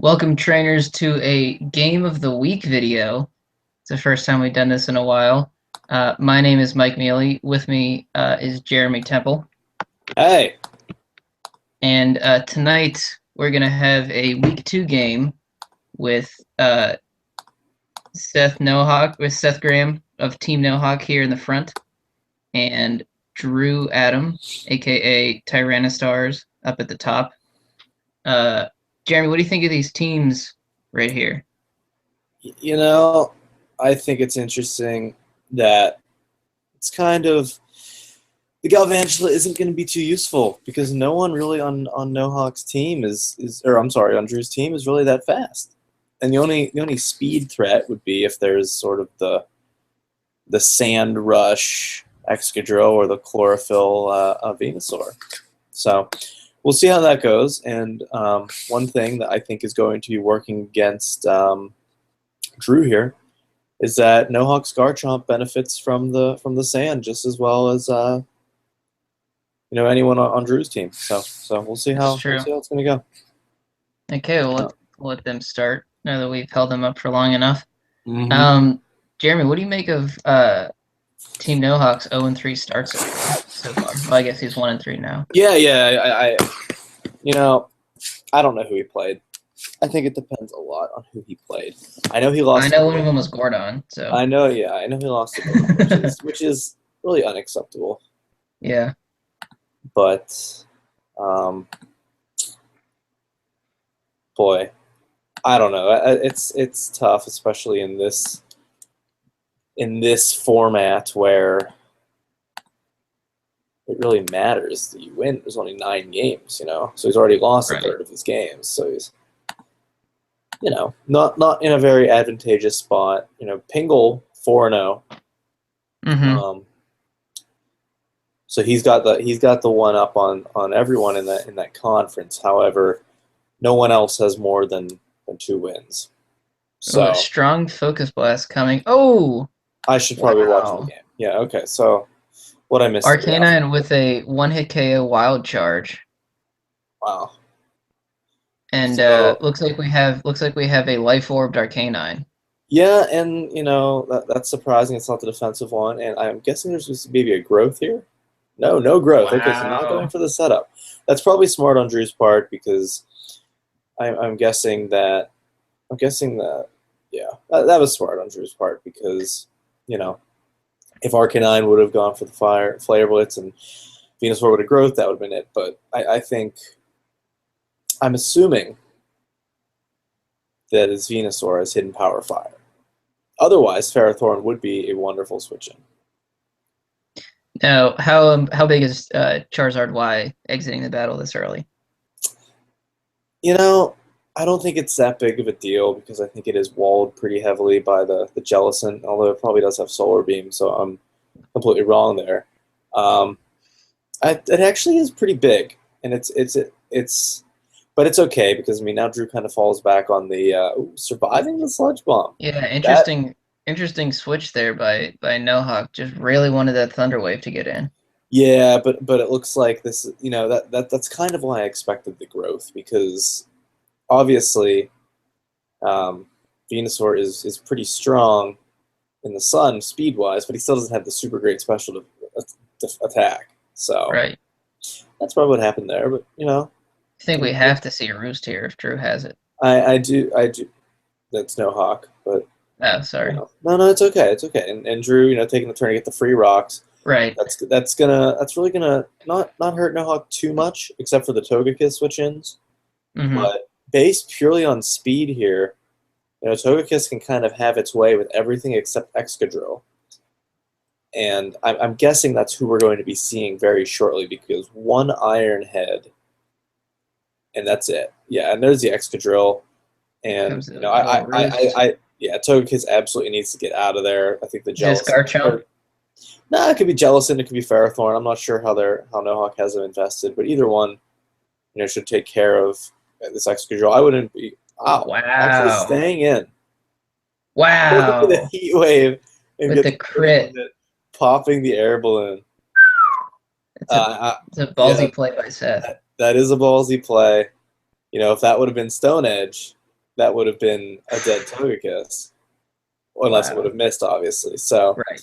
Welcome, trainers, to a Game of the Week video. It's the first time we've done this in a while. My name is Mike Mealy. With me is Jeremy Temple. Hey. And tonight we're going to have a Week 2 game with Seth Graham of Team Nohawk here in the front, and Drew Adam, aka Tyrani-Stars, up at the top. Jeremy, what do you think of these teams right here? You know, I think it's interesting that it's kind of the Galvantula isn't going to be too useful because no one really on Nohawk's team on Drew's team is really that fast. And the only speed threat would be if there's sort of the Sand Rush Excadrill or the Chlorophyll Venusaur. So we'll see how that goes. And one thing that I think is going to be working against Drew here is that Nohawk's Garchomp benefits from the sand just as well as anyone on Drew's team. So we'll see how it's going to go. Okay, we'll let them start now that we've held them up for long enough. Mm-hmm. Jeremy, what do you make of Team Nohawk's 0-3 starts so far? Well, I guess he's 1-3 now. Yeah. I don't know who he played. I think it depends a lot on who he played. I know he lost. I know one of them was Gordon. So I know he lost to Gordon, which is really unacceptable. Yeah. But, boy, I don't know. It's tough, especially in this format where it really matters that you win. There's only 9 games, so he's already lost a third of his games. So he's, not in a very advantageous spot. Pingle 4-0. Mm-hmm. So he's got the one up on everyone in that conference. However, no one else has more than 2 wins. So a strong Focus Blast coming. Oh, I should probably watch the game. Yeah. Okay. So what I missed? Arcanine with a 1-hit KO Wild Charge. Wow. And looks like we have a Life Orbed Arcanine. Yeah, and that's surprising. It's not the defensive one, and I'm guessing there's just maybe a growth here. No growth. Wow. Okay, so not going for the setup. That's probably smart on Drew's part because I'm guessing that yeah, that was smart on Drew's part because if Arcanine would have gone for the Flare Blitz and Venusaur would have growth, that would have been it. But I'm assuming that his Venusaur has hidden Power Fire. Otherwise, Ferrothorn would be a wonderful switch-in. Now, how big is Charizard Y exiting the battle this early? I don't think it's that big of a deal because I think it is walled pretty heavily by the Jellicent, although it probably does have Solar Beam, so I'm completely wrong there. It actually is pretty big, and but it's okay because now Drew kind of falls back on the surviving the Sludge Bomb. Yeah, interesting switch there by Nohawk. Just really wanted that Thunder Wave to get in. Yeah, but it looks like this. That's kind of why I expected the growth because obviously Venusaur is pretty strong in the sun speed wise, but he still doesn't have the super great special attack. So that's probably what happened there. But I think we have to see a Roost here if Drew has it. I do. That's Nohawk, but oh, sorry. No, it's okay. It's okay. And Drew, taking the turn to get the free rocks. Right. That's really gonna not hurt Nohawk too much, except for the Togekiss switch-ins. Mm-hmm. But based purely on speed here, Togekiss can kind of have its way with everything except Excadrill. And I'm guessing that's who we're going to be seeing very shortly because 1 Iron Head. And that's it. Yeah, and there's the Excadrill. And Togekiss absolutely needs to get out of there. I think the Jellicent. No, it could be Jellicent, it could be Ferrothorn. I'm not sure how Nohawk has them invested, but either one, should take care of this Excadrill. I wouldn't be actually staying in. Wow. The Heat Wave and with the crit. Popping the air balloon. It's a ballsy play by Seth. That is a ballsy play. If that would have been Stone Edge, that would have been a dead Togekiss, unless it would have missed, obviously. So, Right.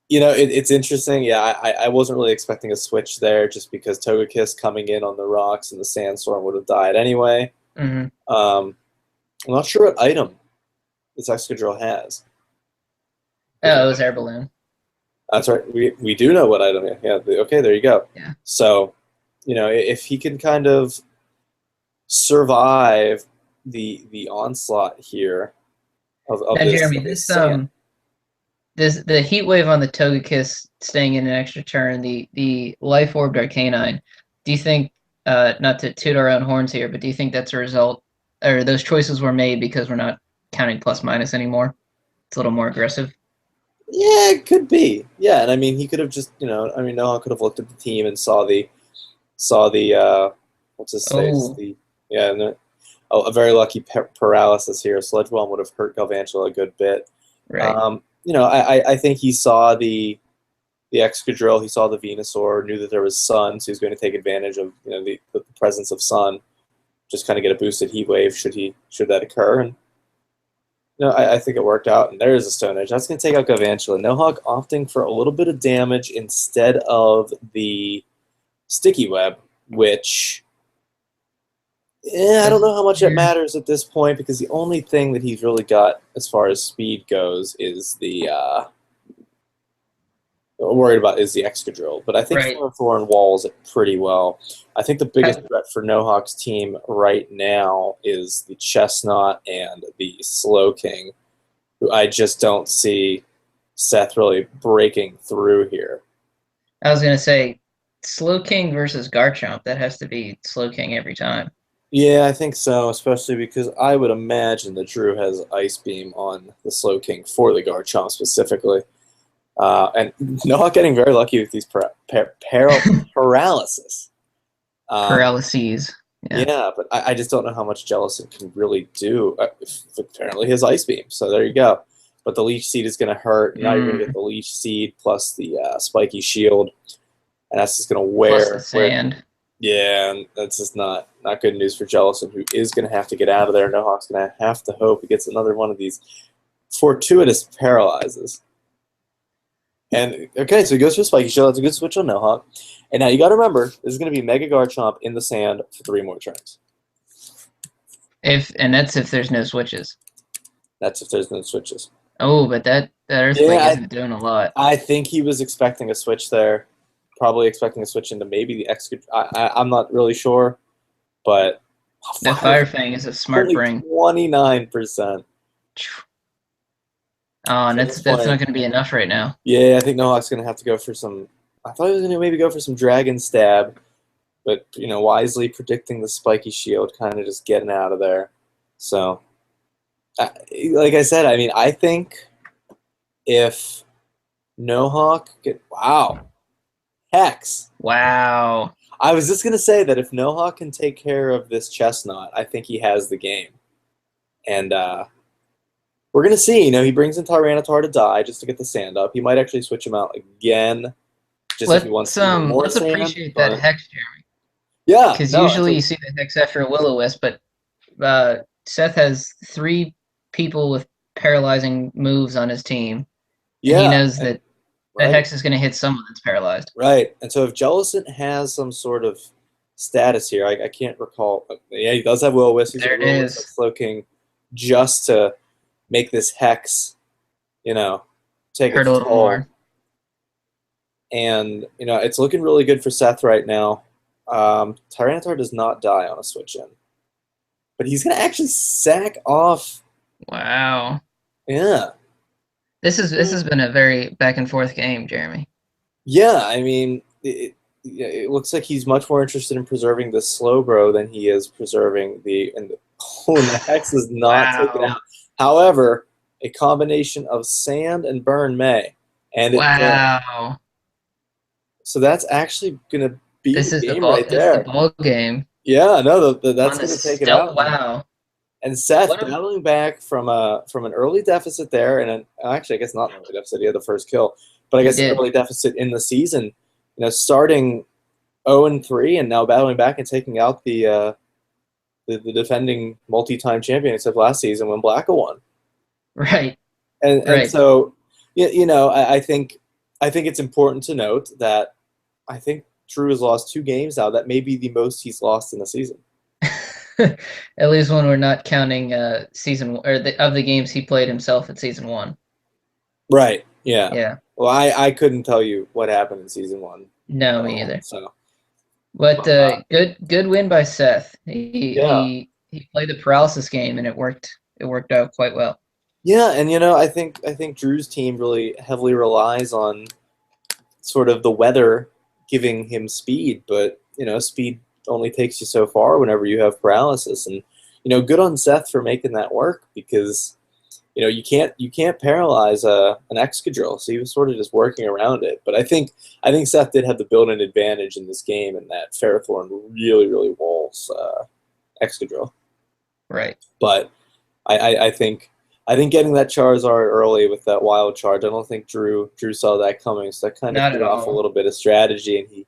it's interesting. Yeah, I wasn't really expecting a switch there, just because Togekiss coming in on the rocks and the Sandstorm would have died anyway. Mm-hmm. I'm not sure what item this Excadrill has. Oh, it was Air Balloon. That's right. We do know what item. Yeah. Okay, there you go. Yeah. So, if he can kind of survive the onslaught here of Now, this. Jeremy, the Heat Wave on the Togekiss staying in an extra turn, the Life Orb Arcanine. Do you think, not to toot our own horns here, but do you think that's a result, or those choices were made because we're not counting plus minus anymore? It's a little more aggressive. Yeah, it could be. Yeah, and I mean, he could have just, Noah could have looked at the team and saw the what's his face? A very lucky paralysis here. Sledge Bomb would have hurt Galvantula a good bit. Right. I think he saw the Excadrill, he saw the Venusaur, knew that there was Sun, so he's going to take advantage of the presence of Sun, just kind of get a boosted Heat Wave should that occur. And I think it worked out, and there is a Stone Edge. That's going to take out Galvantula. Nohawk opting for a little bit of damage instead of the Sticky Web, which, I don't know how much it matters at this point, because the only thing that he's really got as far as speed goes is the Excadrill. But I think Thorn walls it pretty well. I think the biggest threat for Nohawk's team right now is the Chestnut and the Slowking, who I just don't see Seth really breaking through here. I was going to say, Slowking versus Garchomp, that has to be Slowking every time. Yeah, I think so, especially because I would imagine that Drew has Ice Beam on the Slowking for the Garchomp specifically. And Nohawk getting very lucky with these paralysis. Paralyses. Yeah, but I just don't know how much Jellicent can really do. Apparently his Ice Beam, so there you go. But the Leech Seed is going to hurt. Now you're going to get the Leech Seed plus the Spiky Shield. And that's just going to wear. Plus the sand. Yeah, and that's just not good news for Jellicent, who is going to have to get out of there. Nohawk's going to have to hope he gets another one of these fortuitous paralyzes. And, okay, so he goes for Spiky Shield. That's a good switch on Nohawk. And now you got to remember, this is going to be Mega Garchomp in the sand for 3 more turns. And that's if there's no switches. That's if there's no switches. Oh, but that Earthquake isn't doing a lot. I think he was expecting a switch there. Probably expecting a switch into maybe the Excadrill. I'm not really sure, but the Fire Fang is a smart bring. 29%. Oh, and that's not going to be enough right now. Yeah, I think Nohawk's going to have to go for some. I thought he was going to maybe go for some Dragon Stab, but wisely predicting the Spiky Shield, kind of just getting out of there. So, like I said, I mean, I think if Nohawk Hex. Wow. I was just going to say that if Nohawk can take care of this Chestnut, I think he has the game. And we're going to see. He brings in Tyranitar to die just to get the sand up. He might actually switch him out again. Just if he wants more let's sand, appreciate that Hex, Jeremy. Yeah. Because usually you see the Hex after a Will-O-Wisp, but Seth has 3 people with paralyzing moves on his team. Yeah. He knows that Hex is going to hit someone that's paralyzed. Right. And so if Jellicent has some sort of status here, I can't recall. Yeah, he does have Will-O-Wisp. There it is. Slowking just to make this Hex, take hurt a little more. And, it's looking really good for Seth right now. Tyranitar does not die on a switch in. But he's going to actually sack off. Wow. Yeah. This has been a very back and forth game, Jeremy. Yeah, I mean, it looks like he's much more interested in preserving the Slowbro than he is preserving the Hex is not taken out. However, a combination of Sand and Burn may. And wow. So that's actually going to be the game right there. This is the ball game. Yeah, no, that's going to take it out. Wow. And Seth battling back from an early deficit there, and actually, I guess not an early deficit. He had the first kill, but I guess an early deficit in the season. Starting 0-3, and now battling back and taking out the the defending multi-time champion except last season when Blacka won. Right. And so, you know, I think it's important to note that I think Drew has lost 2 games now. That may be the most he's lost in a season. At least when we're not counting season or of the games he played himself at season 1. Right. Yeah. Yeah. Well, I couldn't tell you what happened in season 1. No, me either. So, but good win by Seth. He played the paralysis game and it worked out quite well. Yeah, and you know, I think Drew's team really heavily relies on sort of the weather giving him speed, but you know, speed only takes you so far whenever you have paralysis. And you know, good on Seth for making that work, because you know, you can't paralyze an Excadrill, so he was sort of just working around it. But I think Seth did have the built-in advantage in this game, and that Ferrothorn really walls Excadrill. Right. But I think getting that Charizard early with that wild charge, I don't think Drew saw that coming, so that kind of threw off a little bit of strategy. And he,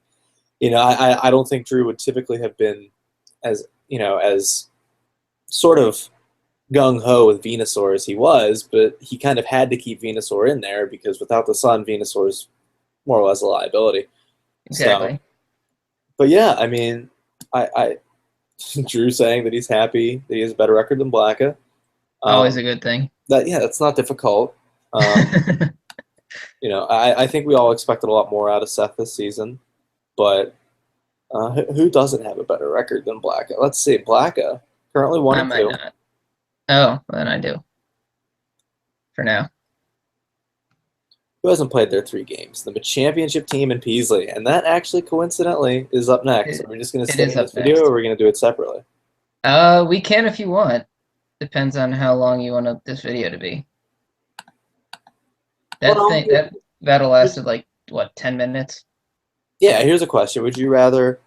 you know, I don't think Drew would typically have been as, you know, as sort of gung-ho with Venusaur as he was, but he kind of had to keep Venusaur in there because without the sun, Venusaur's more or less a liability. Exactly. So, but yeah, I mean, I Drew saying that he's happy that he has a better record than Blacka. Always a good thing. That's not difficult. You know, I think we all expected a lot more out of Seth this season, but who doesn't have a better record than Blacka? Let's see, Blacka currently 1-2. I might not. Oh, then I do. For now. Who hasn't played their 3 games? The Machampionship Team and Peasley, and that actually coincidentally is up next. Are we just going to stay in this video, or are we going to do it separately? We can if you want. Depends on how long you want this video to be. That battle lasted like what, 10 minutes? Yeah. Here's a question: would you rather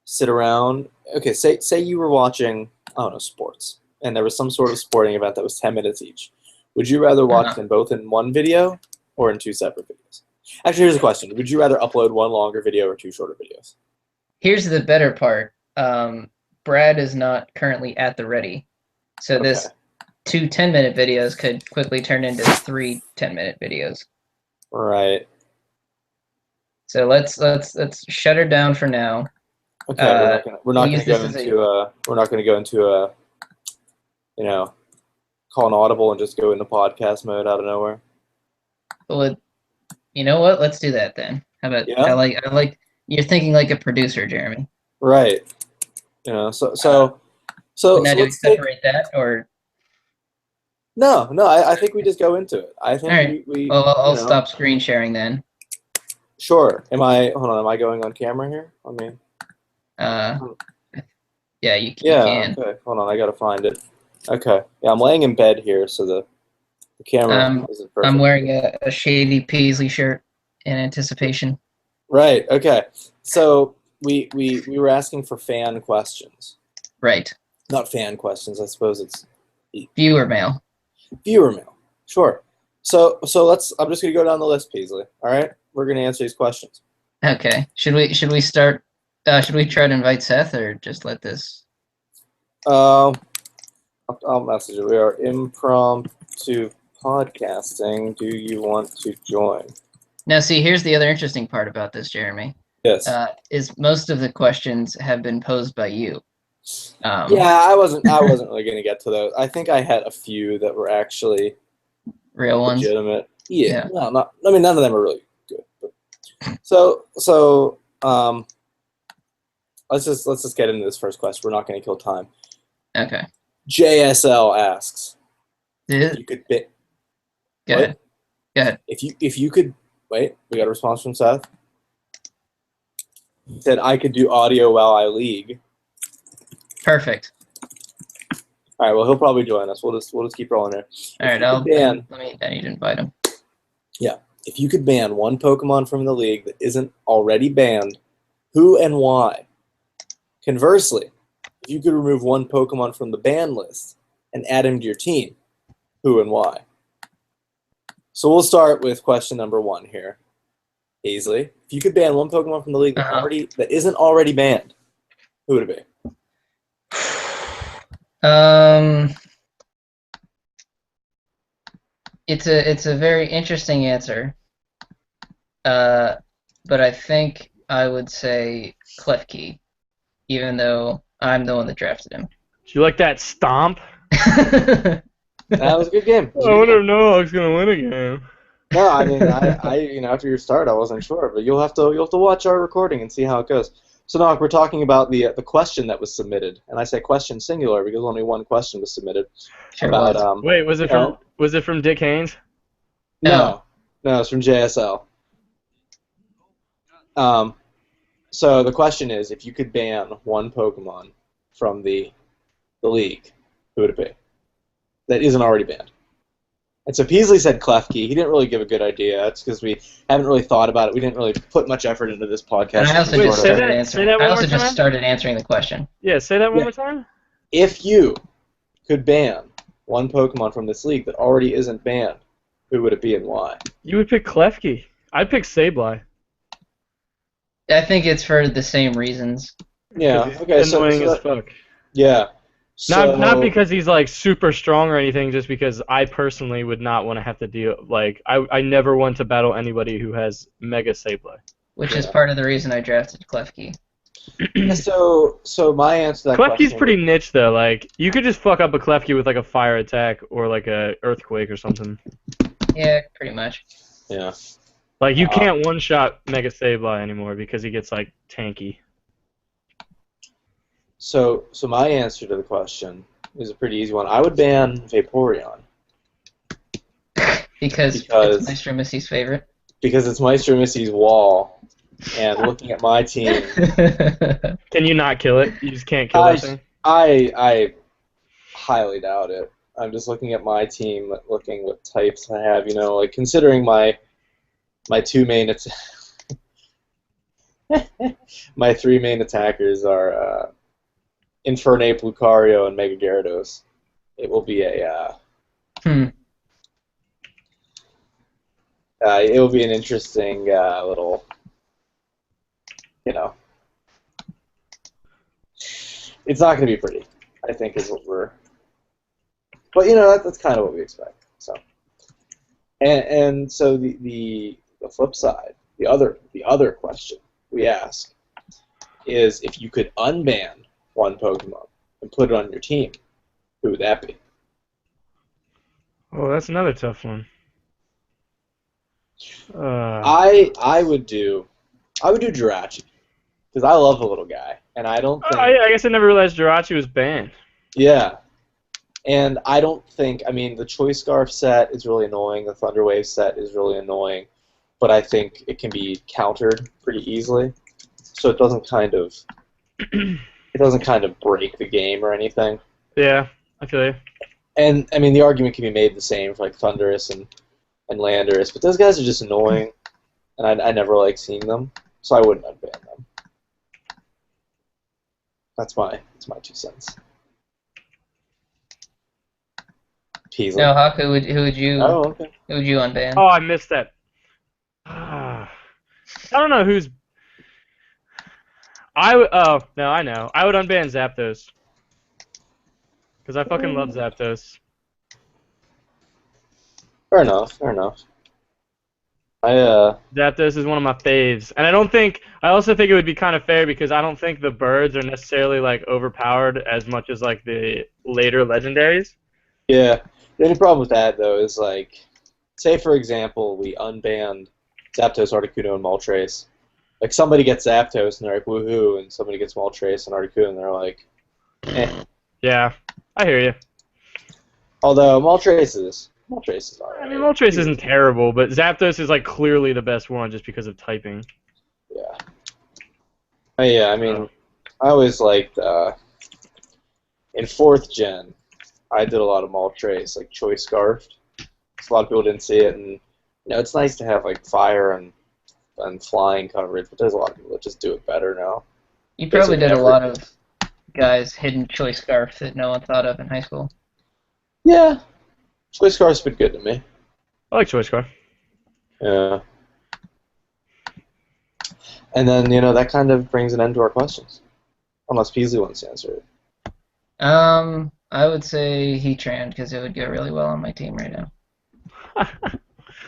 sit around? Okay, say you were watching, I don't know, sports, and there was some sort of sporting event that was 10 minutes each. Would you rather watch them both in one video or in 2 separate videos? Actually, here's a question: would you rather upload 1 longer video or 2 shorter videos? Here's the better part. Brad is not currently at the ready. So this 2 10-minute videos could quickly turn into 3 10-minute videos. Right. So let's shut her down for now. Okay, we're not going to go into a you know, call an audible and just go into podcast mode out of nowhere. Well, you know what? Let's do that then. How about I like you're thinking like a producer, Jeremy. Right. You know, so now do we separate that or? No, I think we just go into it. I think right. Well, I'll stop screen sharing then. Sure. Hold on, am I going on camera here? I mean. Yeah, you can. Okay. Hold on, I gotta find it. Okay. Yeah, I'm laying in bed here, so the camera isn't perfect. I'm wearing a Shady Peasley shirt in anticipation. Right. Okay. So we were asking for fan questions. Right. Not fan questions. I suppose it's viewer mail. Viewer mail. Sure. So I'm just gonna go down the list, Peasley. All right. We're gonna answer these questions. Okay. Should we start? Should we try to invite Seth or just let this? I'll message it. We are impromptu podcasting. Do you want to join? Now, see, here's the other interesting part about this, Jeremy. Yes. Is most of the questions have been posed by you. Yeah, I wasn't really going to get to those. I think I had a few that were actually real ones. Legitimate. Yeah. No, I mean, none of them are really good. But, so let's just get into this first question. We're not going to kill time. Okay. JSL asks. If you could bit. Go ahead. If you could wait, we got a response from Seth. He said I could do audio while I league. Perfect. All right. Well, he'll probably join us. We'll just keep rolling here. All right. I need to invite him. Yeah. If you could ban one Pokemon from the league that isn't already banned, who and why? Conversely, if you could remove one Pokemon from the ban list and add him to your team, who and why? So we'll start with question number 1 here. Paisley, if you could ban one Pokemon from the league that isn't already banned, who would it be? It's a very interesting answer. But I think I would say Klefki, even though I'm the one that drafted him. Do you like that stomp? That was a good game. I wonder if Nohawk's gonna win again. No, I mean, after your start, I wasn't sure, but you'll have to watch our recording and see how it goes. So, Nohawk, we're talking about the question that was submitted, and I say question singular because only one question was submitted. Sure about was. Wait, was it from Dick Haynes? No, it's from JSL. So the question is, if you could ban one Pokemon from the league, who would it be? That isn't already banned. And so Peasley said Klefki. He didn't really give a good idea. It's because we haven't really thought about it. We didn't really put much effort into this podcast. And I also Wait, just say started that- answering. say that I one also more just time? started answering the question. Yeah, say that one Yeah. more time. If you could ban one Pokemon from this league that already isn't banned, who would it be and why? You would pick Klefki. I'd pick Sableye. I think it's for the same reasons. Yeah. Okay. Annoying as fuck. Yeah. Not because he's like super strong or anything, just because I personally would not want to have to deal. Like I never want to battle anybody who has Mega Sableye. Which is part of the reason I drafted Klefki. So my answer to that Klefki's question. pretty niche though. Like you could just fuck up a Klefki with like a fire attack or like a earthquake or something. Yeah, pretty much. Yeah. Like you can't one shot Mega Sableye anymore because he gets like tanky. So my answer to the question is a pretty easy one. I would ban Vaporeon. Because it's Maestro Missy's favorite. Because it's Maestro Missy's wall, and looking at my team, Can you not kill it? You just can't kill that thing? I highly doubt it. I'm just looking at my team, looking what types I have. You know, like considering my two main my three main attackers are Infernape, Lucario, and Mega Gyarados. It will be a it will be an interesting little, you know. It's not going to be pretty, I think, is what we're. But you know that's kind of what we expect. So, and so the flip side, the other question we ask is if you could unban one Pokemon and put it on your team, who would that be? Oh, that's another tough one. I would do Jirachi because I love the little guy, and I don't think. I guess I never realized Jirachi was banned. Yeah, and I don't think. I mean, the Choice Scarf set is really annoying. The Thunder Wave set is really annoying, but I think it can be countered pretty easily, so it doesn't kind of break the game or anything. Yeah, I feel you. And I mean, the argument can be made the same for like Thundurus and Landorus, but those guys are just annoying, and I never like seeing them, so I wouldn't unban them. That's my 2 cents. Peasley. No, Hawk, who would you Oh, okay. who would you unban? Oh, I missed that. I don't know who's. Oh no, I know. I would unban Zapdos because I fucking love Zapdos. Fair enough. Zapdos is one of my faves, and I also think it would be kind of fair because I don't think the birds are necessarily like overpowered as much as like the later legendaries. Yeah. The only problem with that though is like, say for example we unbanned Zapdos, Articuno, and Moltres. Like somebody gets Zapdos and they're like woohoo, and somebody gets Moltres and Articuno and they're like, eh. Yeah, I hear you. Although Moltres is alright. I mean, Moltres isn't terrible, but Zapdos is like clearly the best one just because of typing. Yeah. Yeah, I mean, I always liked, in 4th gen, I did a lot of Moltres, like Choice Scarfed. A lot of people didn't see it, and, you know, it's nice to have, like, fire and flying coverage, but there's a lot of people that just do it better now. You probably did a lot of guys hidden Choice Scarf that no one thought of in high school. Yeah. Choice Scarf's been good to me. I like Choice Scarf. Yeah. And then, you know, that kind of brings an end to our questions. Unless Peasley wants to answer it. I would say Heatran because it would go really well on my team right now.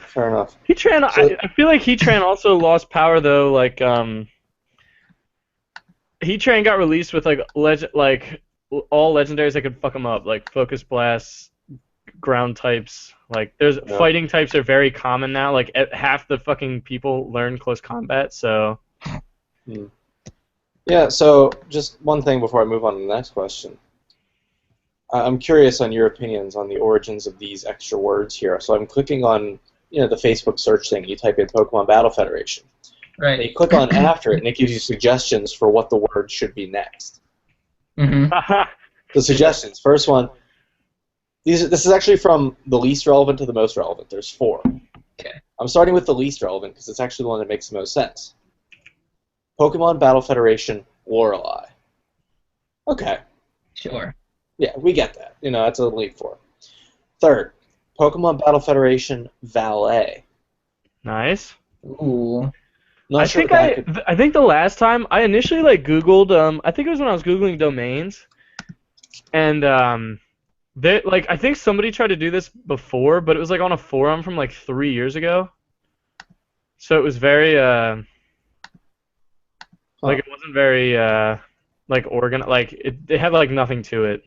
Fair enough. Heatran, So- I feel like Heatran also lost power though. Like Heatran got released with all legendaries that could fuck him up, like Focus Blast, ground types. Like there's Yeah. fighting types are very common now. Like half the fucking people learn close combat, so. Yeah, so just one thing before I move on to the next question. I'm curious on your opinions on the origins of these extra words here. So I'm clicking on, the Facebook search thing. You type in Pokemon Battle Federation. Right. And you click on after it, and it gives you suggestions for what the word should be next. The suggestions. First one. This is actually from the least relevant to the most relevant. There's 4. Okay. I'm starting with the least relevant because it's actually the one that makes the most sense. Pokemon Battle Federation Lorelei. Okay. Sure. Yeah, we get that. That's a leap 4. Third, Pokemon Battle Federation Valet. Nice. Ooh. Not I sure think what that I think the last time I initially Googled I think it was when I was Googling domains, and I think somebody tried to do this before, but it was on a forum from 3 years ago. So it was very it wasn't very organized. It had nothing to it.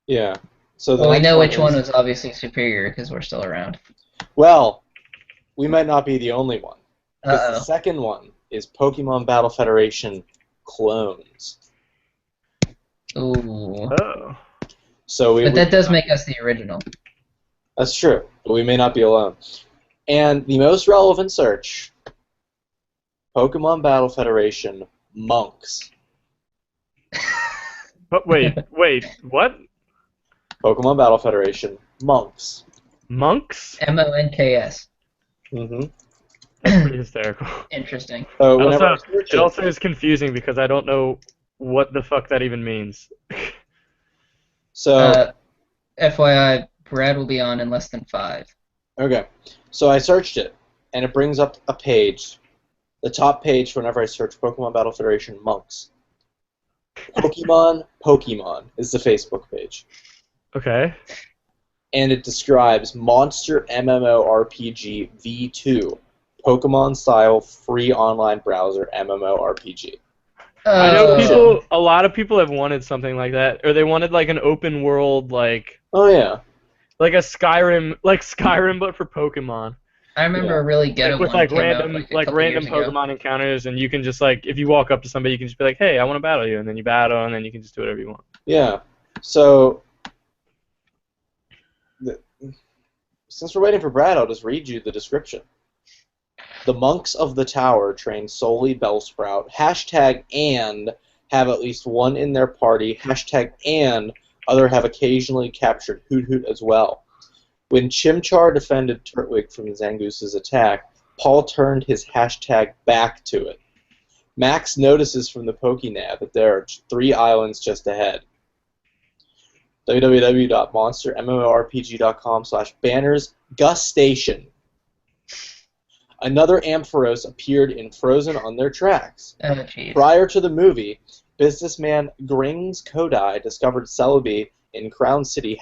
Yeah. So the Well, we next know which one is- was obviously superior because we're still around. Well, we might not be the only one. Because the Uh-oh. second one is Pokemon Battle Federation Clones. Ooh. Oh. So But that does make us the original. That's true, but we may not be alone. And the most relevant search, Pokemon Battle Federation Monks. But wait, what? Pokemon Battle Federation Monks. Monks? MONKS. Mm-hmm. That's pretty hysterical. Interesting. So whenever I Also, search it also is confusing because I don't know what the fuck that even means. so FYI, Brad will be on in less than 5. okay, so I searched it, and it brings up a page, the top page whenever I search Pokemon Battle Federation Monks. Pokemon is the Facebook page. Okay. And it describes Monster MMORPG V2, Pokemon-style free online browser MMORPG. I know Oh. a lot of people have wanted something like that, or they wanted an open world Oh yeah. like a Skyrim but for Pokemon. I remember a really ghetto With one came random out a couple random years ago. Pokemon encounters, and you can just if you walk up to somebody, you can just be like, "Hey, I want to battle you," and then you battle, and then you can just do whatever you want. Yeah. So since we're waiting for Brad, I'll just read you the description. The monks of the tower train solely Bellsprout. #and have at least one in their party. #and other have occasionally captured Hoot Hoot as well. When Chimchar defended Turtwig from Zangoose's attack, Paul turned his hashtag back to it. Max notices from the PokeNav that there are 3 islands just ahead. www.monstermmorpg.com/banners Gus Station. Another Ampharos appeared in Frozen on their tracks. Oh, jeez. Prior to the movie, businessman Grings Kodai discovered Celebi in Crown City.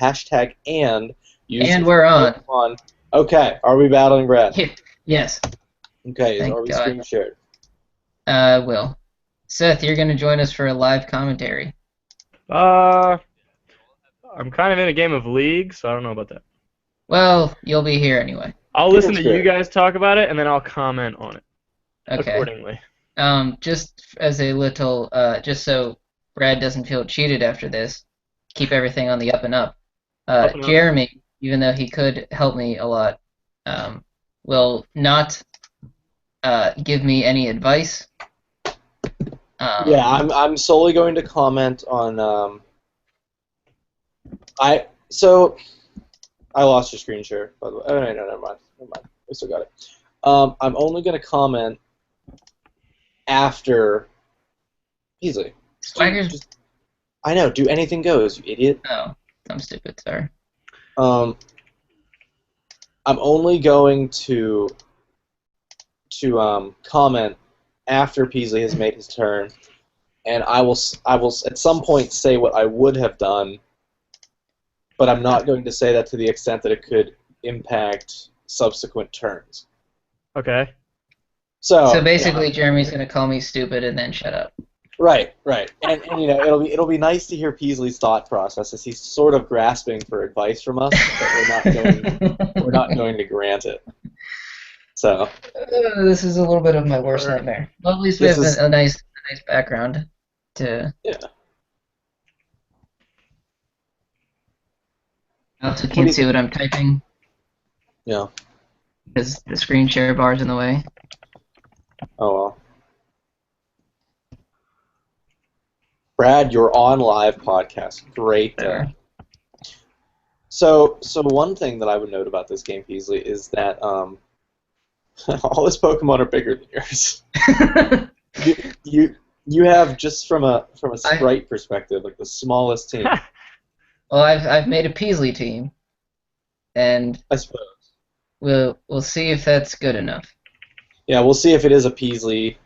#and used And we're on. Pokemon. Okay, are we battling Brad? Yes. Okay, Thank are we God. screen shared? Will. Seth, you're going to join us for a live commentary. I'm kind of in a game of League, so I don't know about that. Well, you'll be here anyway. I'll listen to That's you great. guys talk about it, and then I'll comment on it Okay. accordingly. Just as a little, just so Brad doesn't feel cheated after this, keep everything on the up and up. Up and up. Jeremy, even though he could help me a lot, will not give me any advice. Yeah, I'm solely going to comment on. I lost your screen share, by the way. Oh, no, never mind. We still got it. I'm only going to comment after Beasley. Swagger's. I know. Do anything goes, you idiot. Oh, I'm stupid. Sorry. I'm only going to comment after Peasley has made his turn, and I will at some point say what I would have done but I'm not going to say that to the extent that it could impact subsequent turns. Okay. So basically, Jeremy's gonna call me stupid and then shut up. Right, and it'll be nice to hear Peasley's thought process as he's sort of grasping for advice from us, but we're not going to grant it. So this is a little bit of my worst nightmare. Well, at least we have a nice background to. Yeah. I also can't see what I'm typing. Yeah. Because the screen share bar's in the way. Oh well. Brad, you're on live podcast. Great. So one thing that I would note about this game, Peasley, is that all his Pokemon are bigger than yours. you have, just from a sprite perspective, like the smallest team. Well, I've made a Peasley team, and I suppose we'll see if that's good enough. Yeah, we'll see if it is a Peasley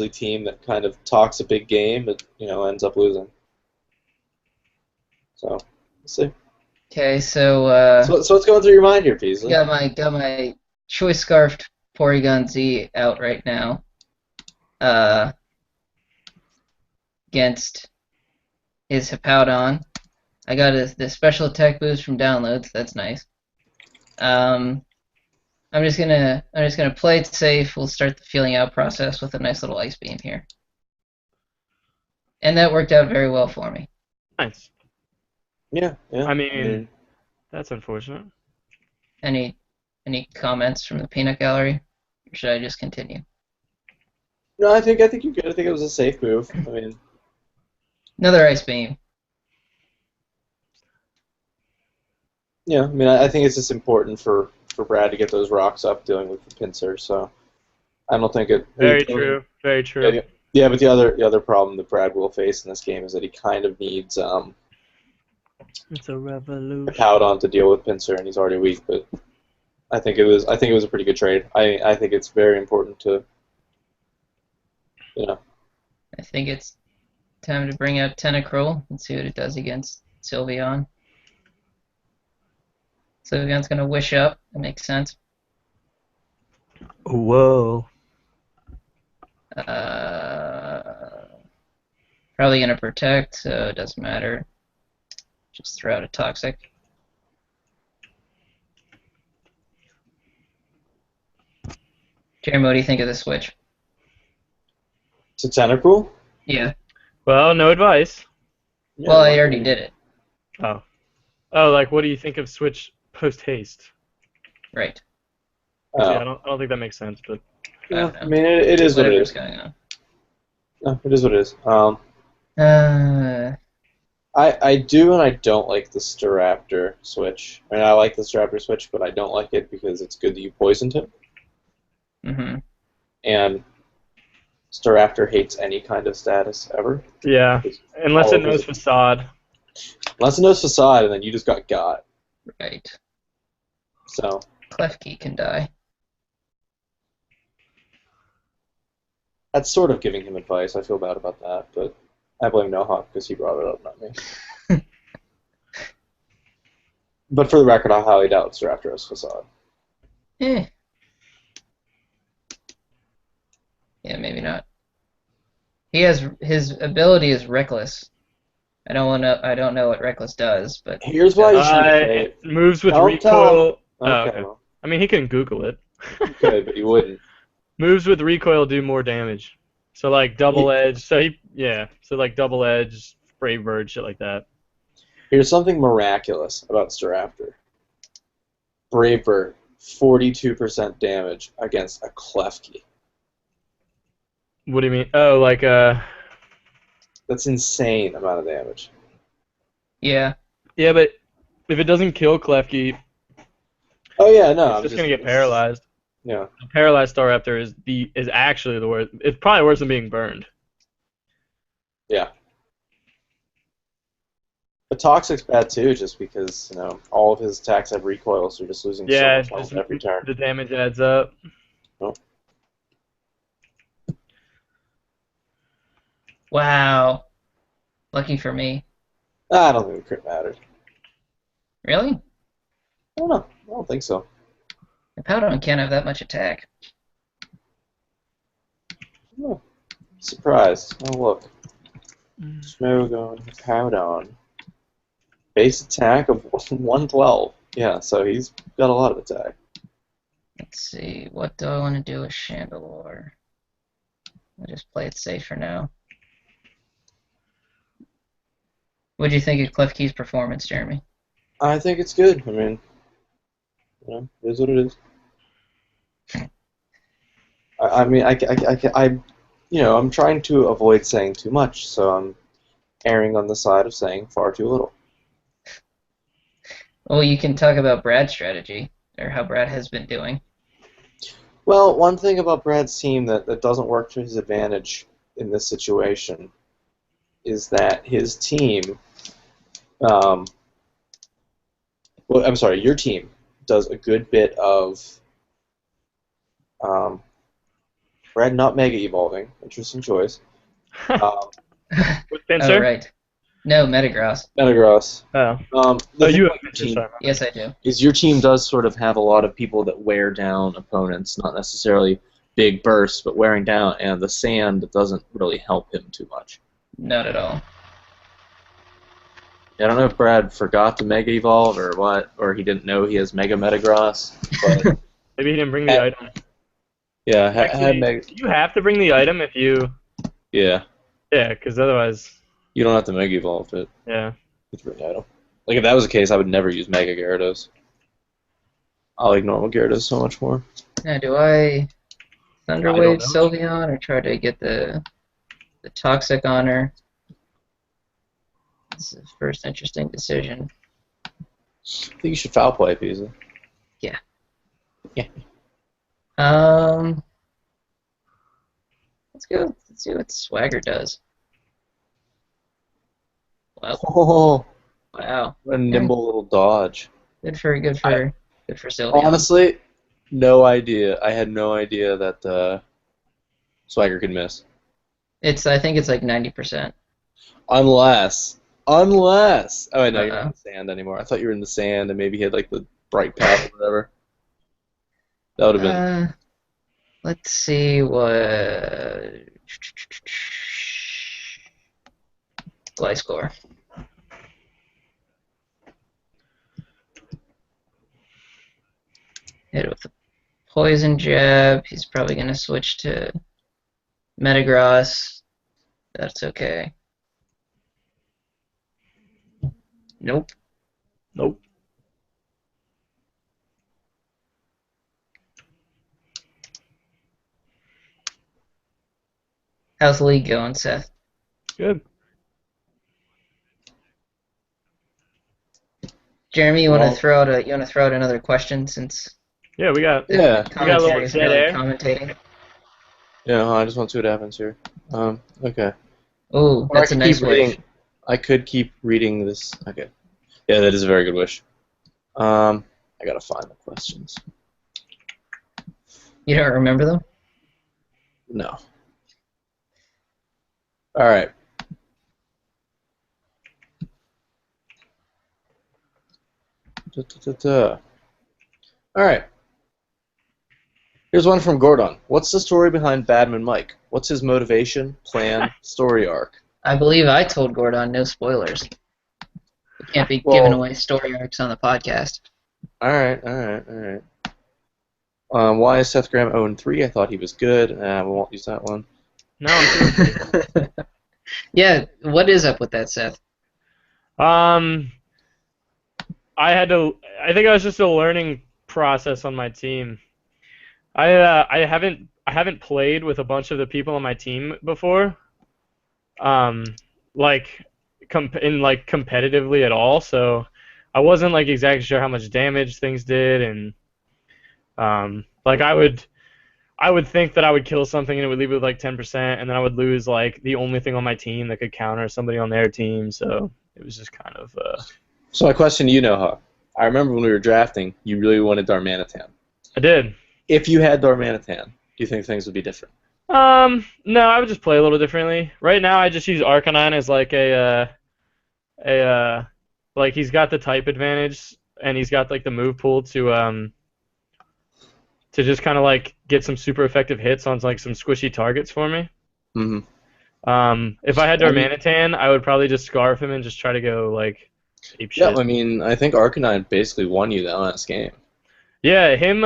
team that kind of talks a big game, but ends up losing. So we'll see. Okay, so what's going through your mind here, Peasley? Got my choice scarfed Porygon Z out right now. Against his Hippowdon. I got the special attack boost from downloads. That's nice. I'm just gonna play it safe. We'll start the feeling out process with a nice little ice beam here, and that worked out very well for me. Nice. Yeah. I mean, that's unfortunate. Any comments from the peanut gallery, or should I just continue? No, I think you're good. I think it was a safe move. I mean, another ice beam. Yeah, I mean, I think it's just important for Brad to get those rocks up dealing with the pincer. So I don't think it. Very true. Very true. Yeah, but the other problem that Brad will face in this game is that he kind of needs it's a revolution. Hippowdon to deal with pincer, and he's already weak. But I think it was a pretty good trade. I think it's very important to. I think it's time to bring out Tentacruel and see what it does against Sylveon. Sylveon's gonna wish up. That makes sense. Whoa. Probably gonna protect, so it doesn't matter. Just throw out a toxic. Jeremy, what do you think of the switch? To Tentacruel? Yeah. Well, no advice. Yeah, well, I already did it. Oh. Oh, like what do you think of switch post haste? Right. Yeah, I don't think that makes sense, but. Yeah, I mean, it is what it is. Going on. No, it is what it is. I do and I don't like the Staraptor switch. I mean, I like the Staraptor switch, but I don't like it because it's good that you poisoned him. Mm-hmm. And Staraptor hates any kind of status ever. Yeah, unless it knows Facade. Unless it knows Facade, and then you just got. Right. So. Klefki can die. That's sort of giving him advice. I feel bad about that, but I blame Nohawk because he brought it up, not me. But for the record, I highly doubt Staraptor has Facade. Yeah, maybe not. He has his ability is Reckless. I don't know what Reckless does, but here's why you should it moves with recoil. Okay. Okay. I mean, he can Google it. Okay, but he wouldn't. Moves with recoil do more damage. So like double edge. So like double edge, Brave Bird, shit like that. Here's something miraculous about Staraptor. Brave Bird, 42% damage against a Klefki. What do you mean? Oh, like That's insane amount of damage. Yeah. Yeah, but if it doesn't kill Klefki, oh yeah, no, it's just gonna get paralyzed. Yeah. A paralyzed Staraptor is actually the worst. It's probably worse than being burned. Yeah. But Toxic's bad too, just because all of his attacks have recoil, so you're just losing so much health every turn. The damage adds up. Oh. Wow. Lucky for me. I don't think the crit mattered. Really? I don't know. I don't think so. Hippowdon can't have that much attack. Oh, surprised. Oh, look. Smogon, Hippowdon. Base attack of 112. Yeah, so he's got a lot of attack. Let's see. What do I want to do with Chandelure? I'll just play it safe for now. What do you think of Klefki's performance, Jeremy? I think it's good. I mean, it is what it is. I'm trying to avoid saying too much, so I'm erring on the side of saying far too little. Well, you can talk about Brad's strategy, or how Brad has been doing. Well, one thing about Brad's team that doesn't work to his advantage in this situation is that his team, well, I'm sorry, your team does a good bit of Brad not Mega Evolving. Interesting choice. With Pinsir? Oh, right. No, Metagross. Metagross. Oh. The You have thing Pinsir, sorry. Yes, I do. is your team does sort of have a lot of people that wear down opponents, not necessarily big bursts, but wearing down, and the sand doesn't really help him too much. Not at all. I don't know if Brad forgot to Mega Evolve or what, or he didn't know he has Mega Metagross, but Maybe he didn't bring the item. yeah, Actually, had Mega. you have to bring the item if you... Yeah, Yeah, because otherwise... you don't have to Mega Evolve it. Yeah. It's a bring item. Like if that was the case, I would never use Mega Gyarados. I like normal Gyarados so much more. Now, do I Thunder I don't Wave know. Sylveon or try to get the Toxic on her? This is the first interesting decision. I think you should foul play, Pisa. Yeah. Yeah. Let's go. Let's see what Swagger does. Wow. Oh, Wow. what a nimble little dodge. Good for Sylveon. Honestly, no idea. I had no idea that Swagger could miss. I think it's like 90%. Unless. Oh, wait, no, you're not Uh-oh. in the sand anymore. I thought you were in the sand and maybe he had like the bright path or whatever. That would have been. Let's see what Gliscor. Hit it with the Poison Jab. He's probably going to switch to Metagross. That's okay. Nope. Nope. How's the league going, Seth? Good. Jeremy, you want to throw out another question since Yeah, we got... Yeah. We got a little commentary is dead really air. commentating? Yeah, I just want to see what happens here. Okay. Oh, Or I that's a could nice keep wish. reading. I could keep reading this. Okay. Yeah, that is a very good wish. I gotta find the questions. You don't remember them? No. All right. All right. Here's one from Gordon. What's the story behind Badman Mike? What's his motivation, plan, story arc? I believe I told Gordon no spoilers. We can't be Well- giving away story arcs on the podcast. All right. Why is Seth Graham 0-3? I thought he was good. We won't use that one. No, I'm Yeah, what is up with that, Seth? I think I was just a learning process on my team. I haven't played with a bunch of the people on my team before. Competitively at all, so I wasn't like exactly sure how much damage things did, and I would think that I would kill something and it would leave it with like 10%, and then I would lose like the only thing on my team that could counter somebody on their team, so it was just kind of So my question to you, Nohawk. I remember when we were drafting, you really wanted Darmanitan. I did. If you had Darmanitan, do you think things would be different? No, I would just play a little differently. Right now, I just use Arcanine as like Like he's got the type advantage, and he's got like the move pool to just kind of like get some super effective hits on like some squishy targets for me. Mm-hmm. If I had Darmanitan, I would probably just Scarf him and just try to go like ape shit. Yeah, I mean, I think Arcanine basically won you that last game. Yeah, him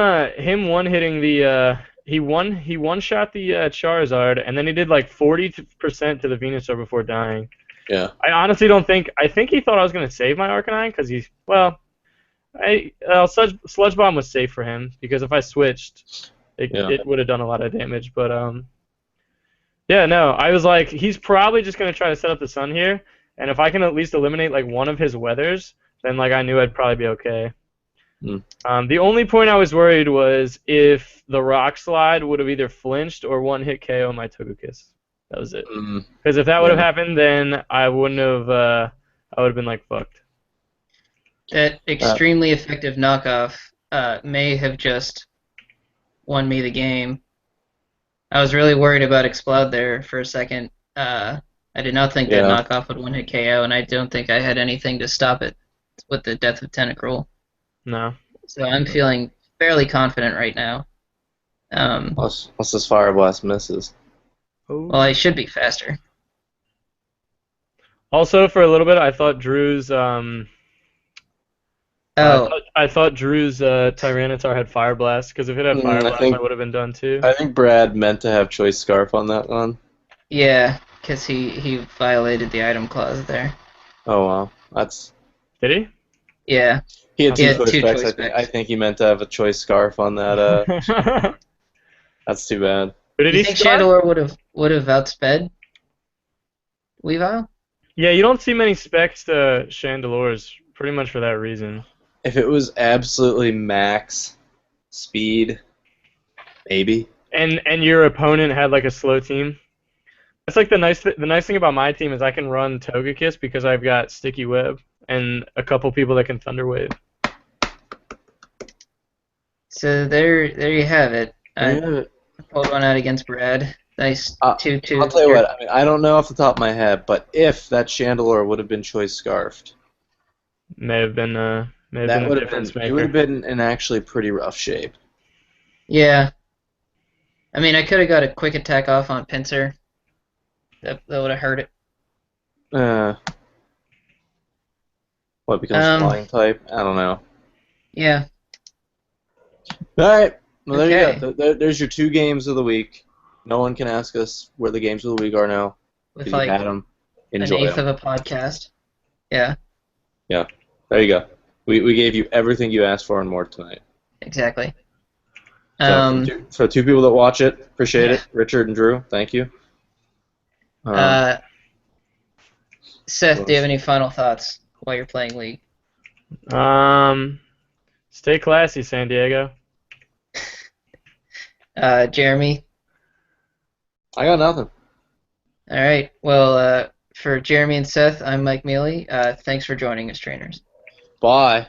one hitting the he one shot the Charizard, and then he did like 40% to the Venusaur before dying. Yeah. I honestly don't think I think he thought I was gonna save my Arcanine because Sludge Bomb was safe for him because if I switched, it would have done a lot of damage. But yeah, no, I was like, he's probably just gonna try to set up the sun here, and if I can at least eliminate like one of his weathers, then like I knew I'd probably be okay. The only point I was worried was if the Rock Slide would have either flinched or one-hit KO my Togekiss. That was it. Because if that would have happened, then I wouldn't have. I would have been like fucked. That extremely effective knockoff may have just won me the game. I was really worried about Explode there for a second. I did not think that knockoff would one-hit KO, and I don't think I had anything to stop it with the Death of Tentacruel. No. So I'm feeling fairly confident right now. Unless this Fire Blast misses. Well, I should be faster. Also, for a little bit, I thought Drew's I thought Drew's Tyranitar had Fire Blast, because if it had Fire Blast, I would have been done too. I think Brad meant to have Choice Scarf on that one. Yeah, because he violated the item clause there. Oh wow, that's. Did he? Yeah. He had two choice specs. I think he meant to have a Choice Scarf on that. That's too bad. But did you think Chandelure would have outsped Weavile? Yeah, you don't see many specs to Chandelures, pretty much for that reason. If it was absolutely max speed, maybe. And your opponent had like a slow team. That's like the nice thing about my team is I can run Togekiss because I've got Sticky Web and a couple people that can Thunder Wave. So there you have it. I pulled one out against Brad. Nice 2-2. I'll tell you what. I mean, I don't know off the top of my head, but if that Chandelure would have been Choice Scarfed, may have been a difference maker. It would have been in actually pretty rough shape. Yeah. I mean, I could have got a quick attack off on Pinsir. That would have hurt it. What becomes flying type? I don't know. Yeah. All right. Well, there you go. There's your 2 games of the week. No one can ask us where the games of the week are now. With like you had them. Enjoy an eighth them. of a podcast. Yeah. Yeah. There you go. We gave you everything you asked for and more tonight. Exactly. So for 2 people that watch it, appreciate it. Richard and Drew, thank you. Seth, do you have any final thoughts while you're playing League? Stay classy, San Diego. Jeremy? I got nothing. All right. Well, for Jeremy and Seth, I'm Mike Mealy. Thanks for joining us, trainers. Bye.